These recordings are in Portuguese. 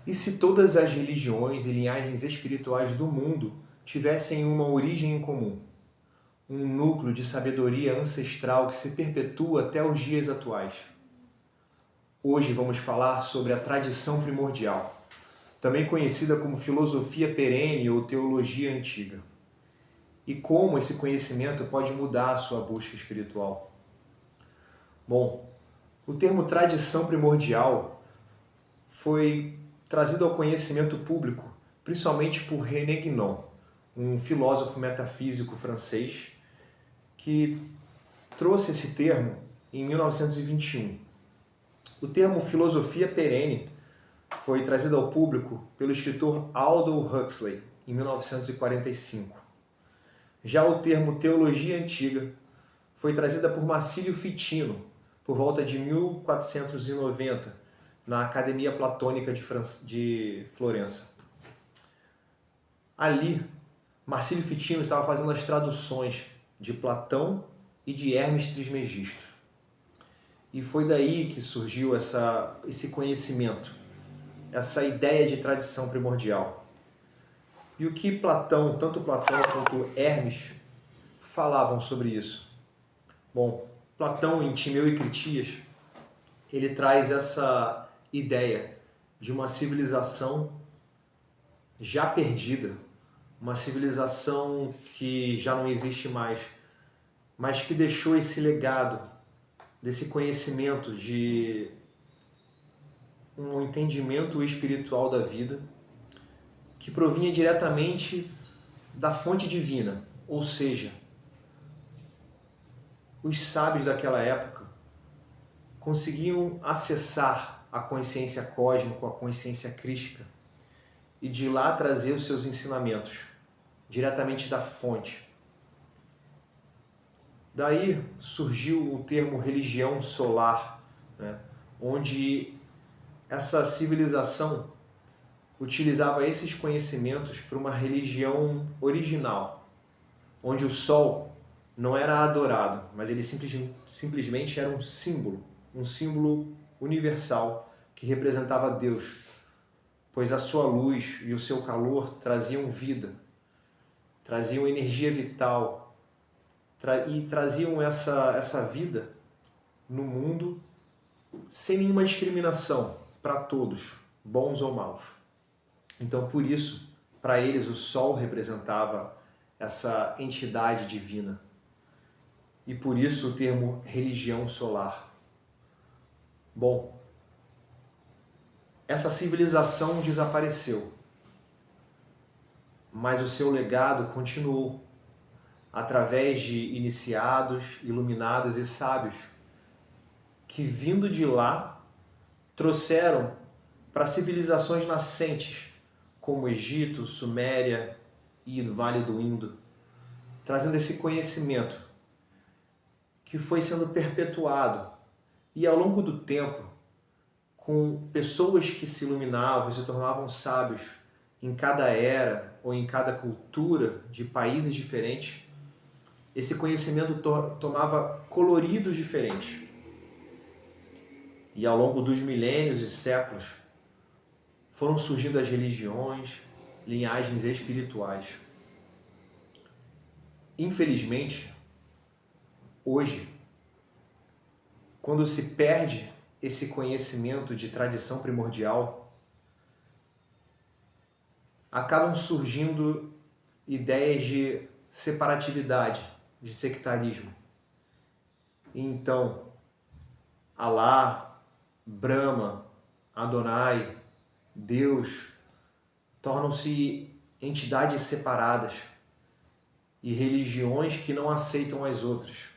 E se todas as religiões e linhagens espirituais do mundo tivessem uma origem em comum, um núcleo de sabedoria ancestral que se perpetua até os dias atuais? Hoje vamos falar sobre a tradição primordial, também conhecida como filosofia perene ou teologia antiga, e como esse conhecimento pode mudar a sua busca espiritual. Bom, o termo tradição primordial foi trazido ao conhecimento público principalmente por René Guénon, um filósofo metafísico francês que trouxe esse termo em 1921. O termo filosofia perene foi trazido ao público pelo escritor Aldous Huxley em 1945. Já o termo teologia antiga foi trazida por Marsilio Ficino por volta de 1490 na Academia Platônica de Florença. Ali, Marsilio Ficino estava fazendo as traduções de Platão e de Hermes Trismegisto. E foi daí que surgiu esse conhecimento, essa ideia de tradição primordial. E o que tanto Platão quanto Hermes, falavam sobre isso? Bom, Platão, em Timeu e Critias, ele traz essa ideia de uma civilização já perdida, uma civilização que já não existe mais, mas que deixou esse legado desse conhecimento de um entendimento espiritual da vida que provinha diretamente da fonte divina, ou seja, os sábios daquela época conseguiam acessar a consciência cósmica, a consciência crística, e de lá trazer os seus ensinamentos, diretamente da fonte. Daí surgiu o termo religião solar, né? Onde essa civilização utilizava esses conhecimentos para uma religião original, onde o sol não era adorado, mas ele simplesmente era um símbolo universal que representava Deus, pois a sua luz e o seu calor traziam vida, traziam energia vital e traziam essa vida no mundo sem nenhuma discriminação para todos, bons ou maus. Então, por isso, para eles, o sol representava essa entidade divina. E por isso o termo religião solar. Bom, essa civilização desapareceu, mas o seu legado continuou através de iniciados, iluminados e sábios que, vindo de lá, trouxeram para civilizações nascentes, como Egito, Suméria e o Vale do Indo, trazendo esse conhecimento que foi sendo perpetuado e ao longo do tempo, com pessoas que se iluminavam e se tornavam sábios em cada era ou em cada cultura de países diferentes, esse conhecimento tomava coloridos diferentes. E ao longo dos milênios e séculos, foram surgindo as religiões, linhagens espirituais. Infelizmente, hoje, quando se perde esse conhecimento de tradição primordial, acabam surgindo ideias de separatividade, de sectarismo. Então, Alá, Brahma, Adonai, Deus, tornam-se entidades separadas e religiões que não aceitam as outras,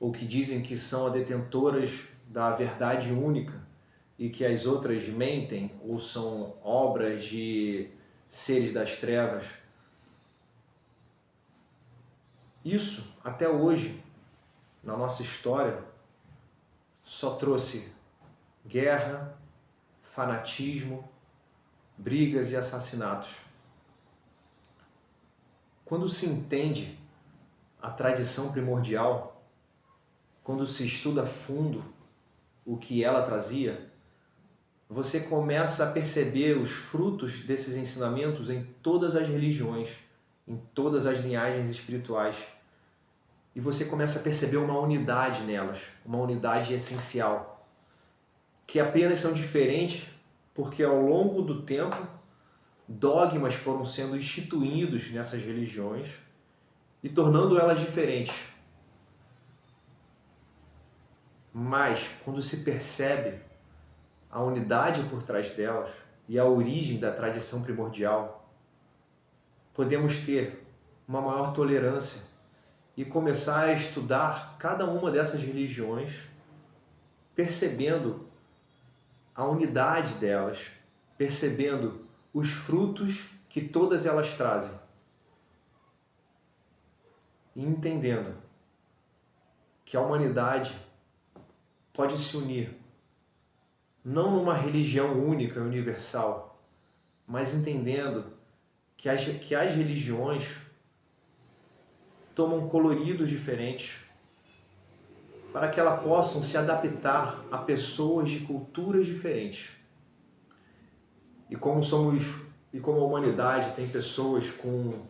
ou que dizem que são detentoras da verdade única e que as outras mentem ou são obras de seres das trevas. Isso, até hoje, na nossa história, só trouxe guerra, fanatismo, brigas e assassinatos. Quando se entende a tradição primordial, quando se estuda a fundo o que ela trazia, você começa a perceber os frutos desses ensinamentos em todas as religiões, em todas as linhagens espirituais. E você começa a perceber uma unidade nelas, uma unidade essencial, que apenas são diferentes porque ao longo do tempo dogmas foram sendo instituídos nessas religiões e tornando elas diferentes. Mas quando se percebe a unidade por trás delas e a origem da tradição primordial, podemos ter uma maior tolerância e começar a estudar cada uma dessas religiões, percebendo a unidade delas, percebendo os frutos que todas elas trazem e entendendo que a humanidade pode se unir não numa religião única e universal, mas entendendo que as religiões tomam coloridos diferentes para que elas possam se adaptar a pessoas de culturas diferentes. E como a humanidade tem pessoas com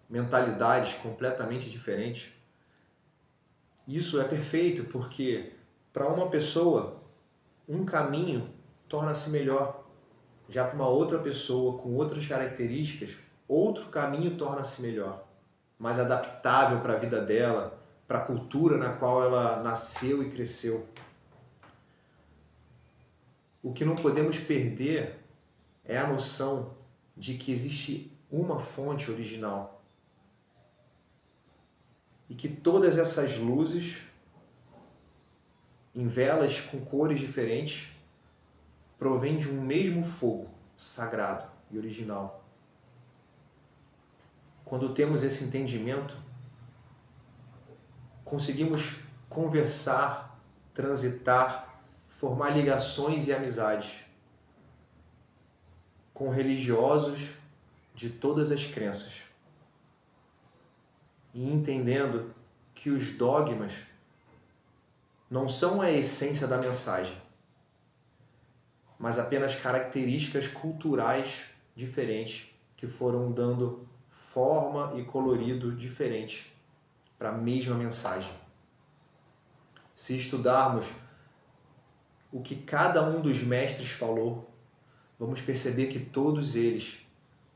mentalidades completamente diferentes, isso é perfeito porque para uma pessoa um caminho torna-se melhor, já para uma outra pessoa com outras características, outro caminho torna-se melhor, mais adaptável para a vida dela, para a cultura na qual ela nasceu e cresceu. O que não podemos perder é a noção de que existe uma fonte original e que todas essas luzes, em velas com cores diferentes, provêm de um mesmo fogo sagrado e original. Quando temos esse entendimento, conseguimos conversar, transitar, formar ligações e amizades com religiosos de todas as crenças. E entendendo que os dogmas não são a essência da mensagem, mas apenas características culturais diferentes que foram dando forma e colorido diferente para a mesma mensagem. Se estudarmos o que cada um dos mestres falou, vamos perceber que todos eles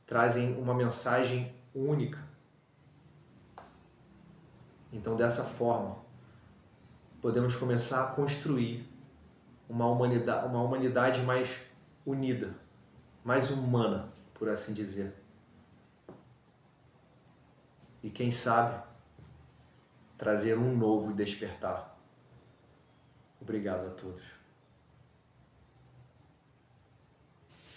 trazem uma mensagem única. Então, dessa forma, podemos começar a construir uma humanidade mais unida, mais humana, por assim dizer. E quem sabe, trazer um novo despertar. Obrigado a todos.